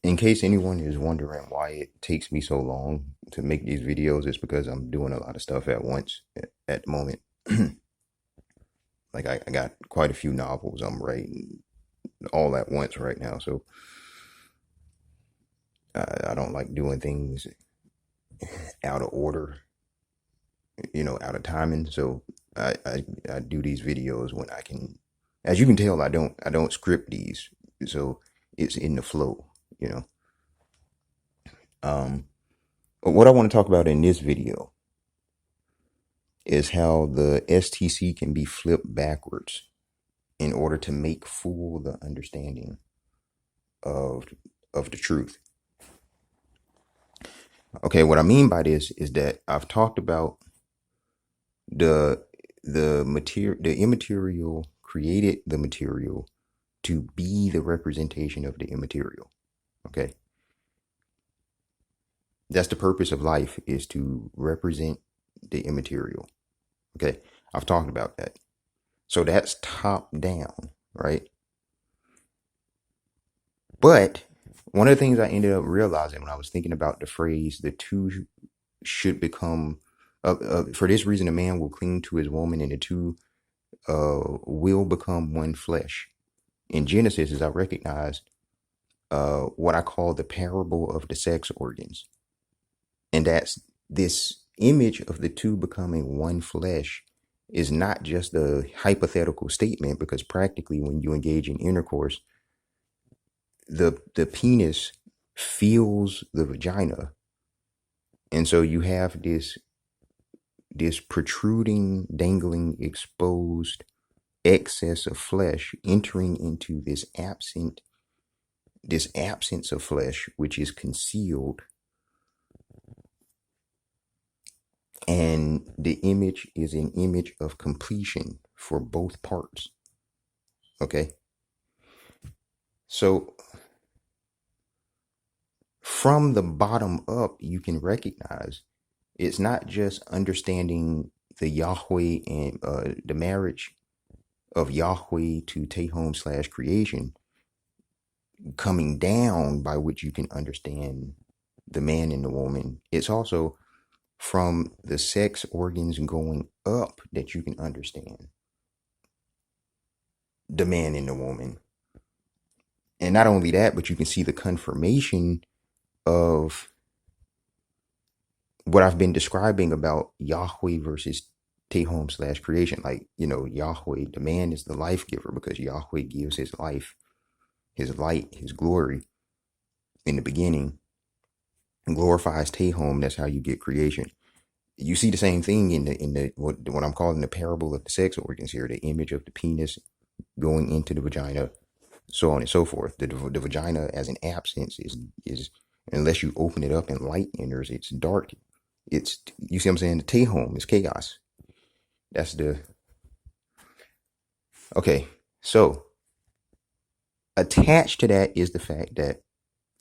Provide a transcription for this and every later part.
In case anyone is wondering why it takes me so long to make these videos, it's because I'm doing a lot of stuff at once at the moment. Like I got quite a few novels I'm writing all at once right now, so I don't like doing things out of order, out of timing. So I do these videos when I can. As you can tell, I don't script these, so it's in the flow, you know. But what I want to talk about in this video is how the STC can be flipped backwards in order to make full the understanding of the truth. Okay, what I mean by this is that I've talked about the immaterial created the material to be the representation of the immaterial. Okay, that's the purpose of life, is to represent the immaterial. Okay, I've talked about that. So that's top down, right? But one of the things I ended up realizing when I was thinking about the phrase, the two should become, for this reason, a man will cling to his woman and the two will become one flesh. In Genesis, as I recognized what I call the parable of the sex organs. And that's this image of the two becoming one flesh is not just a hypothetical statement, because practically when you engage in intercourse, the penis feels the vagina. And so you have this protruding, dangling, exposed excess of flesh entering into this absence of flesh, which is concealed. And the image is an image of completion for both parts. Okay. So from the bottom up, you can recognize it's not just understanding the Yahweh and the marriage of Yahweh to Tehom / creation coming down, by which you can understand the man and the woman. It's also from the sex organs going up that you can understand the man and the woman. And not only that, but you can see the confirmation of what I've been describing about Yahweh versus Tehom / creation. Like, Yahweh, the man, is the life giver because Yahweh gives his life, his light, his glory in the beginning, and glorifies Tehom. That's how you get creation. You see the same thing in the what I'm calling the parable of the sex organs here, the image of the penis going into the vagina, so on and so forth. The vagina as an absence is unless you open it up and light enters, it's dark. It's, you see what I'm saying? The Tehom is chaos. That's okay. So attached to that is the fact that,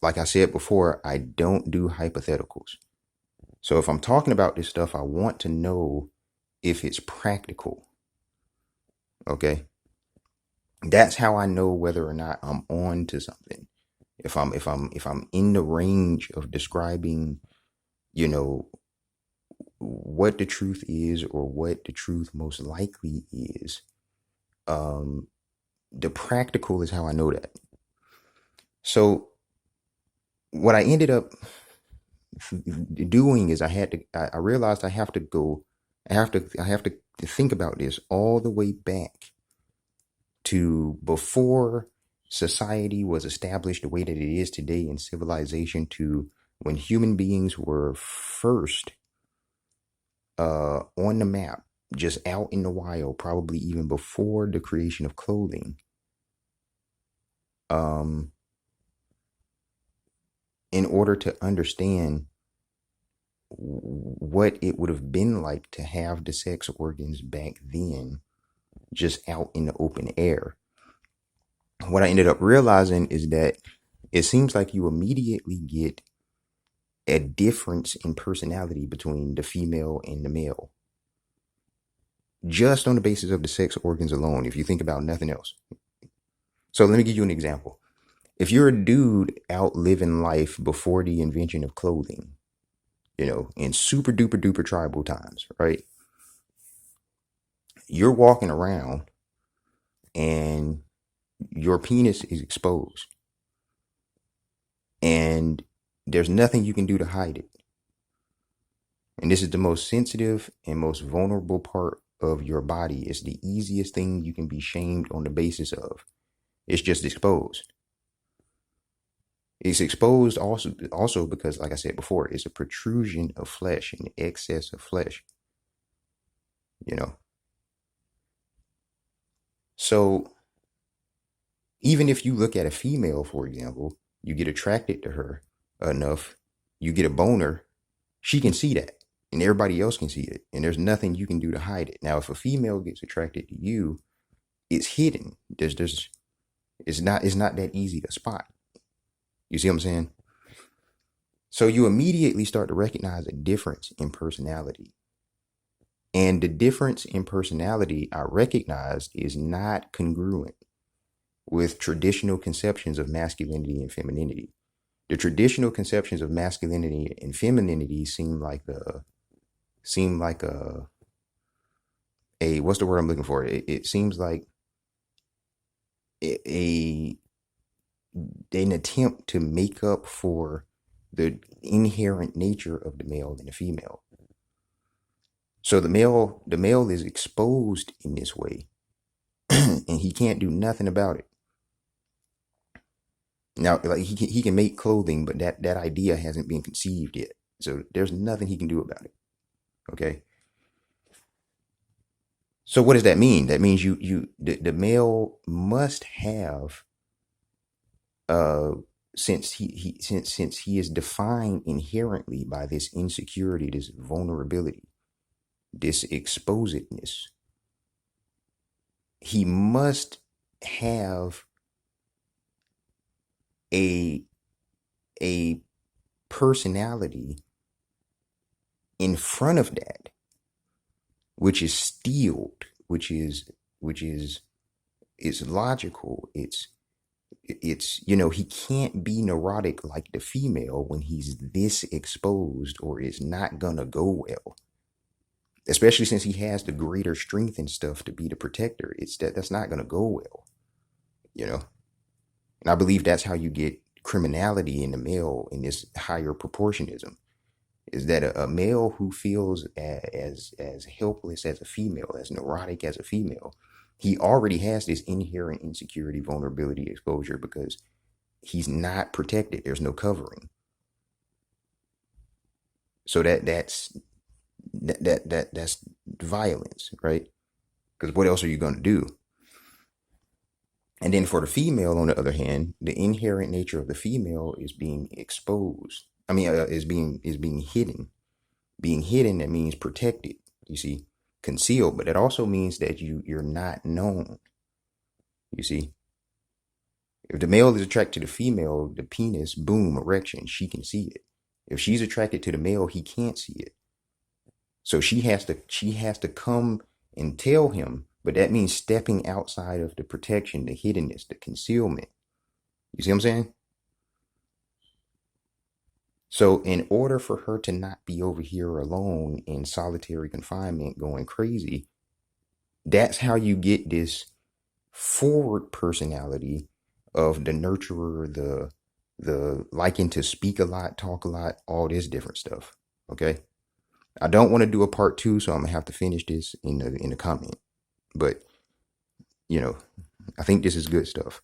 like I said before, I don't do hypotheticals. So if I'm talking about this stuff, I want to know if it's practical. Okay. That's how I know whether or not I'm on to something. If I'm in the range of describing, what the truth is or what the truth most likely is. The practical is how I know that. So what I ended up doing is I realized I have to think about this all the way back to before society was established the way that it is today in civilization, to when human beings were first on the map, just out in the wild, probably even before the creation of clothing. In order to understand what it would have been like to have the sex organs back then, just out in the open air. What I ended up realizing is that it seems like you immediately get a difference in personality between the female and the male, just on the basis of the sex organs alone, if you think about nothing else. So let me give you an example. if you're a dude out living life before the invention of clothing, in super duper duper tribal times, right? You're walking around and your penis is exposed and there's nothing you can do to hide it. And this is the most sensitive and most vulnerable part of your body. It's the easiest thing you can be shamed on the basis of. It's just exposed. It's exposed also because, like I said before, it's a protrusion of flesh, an excess of flesh. So even if you look at a female, for example, you get attracted to her enough, you get a boner, she can see that. And everybody else can see it. And there's nothing you can do to hide it. Now, if a female gets attracted to you, it's hidden. It's not that easy to spot. You see what I'm saying? So you immediately start to recognize a difference in personality. And the difference in personality I recognized is not congruent with traditional conceptions of masculinity and femininity. The traditional conceptions of masculinity and femininity seem like a what's the word I'm looking for? It seems like an attempt to make up for the inherent nature of the male and the female. So the male is exposed in this way, and he can't do nothing about it. Now, like he can make clothing, but that idea hasn't been conceived yet. So there's nothing he can do about it. Okay. So what does that mean? That means the male must have since he is defined inherently by this insecurity, this vulnerability, this exposedness, he must have a personality in front of that, which is steeled, which is logical. It's he can't be neurotic like the female when he's this exposed, or it's not gonna go well. Especially since he has the greater strength and stuff to be the protector. That's not gonna go well. And I believe that's how you get criminality in the male in this higher proportionism. Is that a male who feels as helpless as a female, as neurotic as a female, he already has this inherent insecurity, vulnerability, exposure because he's not protected. There's no covering. So that's violence, right? Because what else are you going to do? And then for the female, on the other hand, the inherent nature of the female is being exposed. I mean, is being hidden. Being hidden, that means protected. You see, concealed, but it also means that you're not known. You see, if the male is attracted to the female, the penis, boom, erection, she can see it. If she's attracted to the male, he can't see it. So she has to come and tell him, but that means stepping outside of the protection, the hiddenness, the concealment. You see what I'm saying? So in order for her to not be over here alone in solitary confinement going crazy, that's how you get this forward personality of the nurturer, the liking to speak a lot, talk a lot, all this different stuff. Okay. I don't want to do a part 2, so I'm gonna have to finish this in the comment. But I think this is good stuff.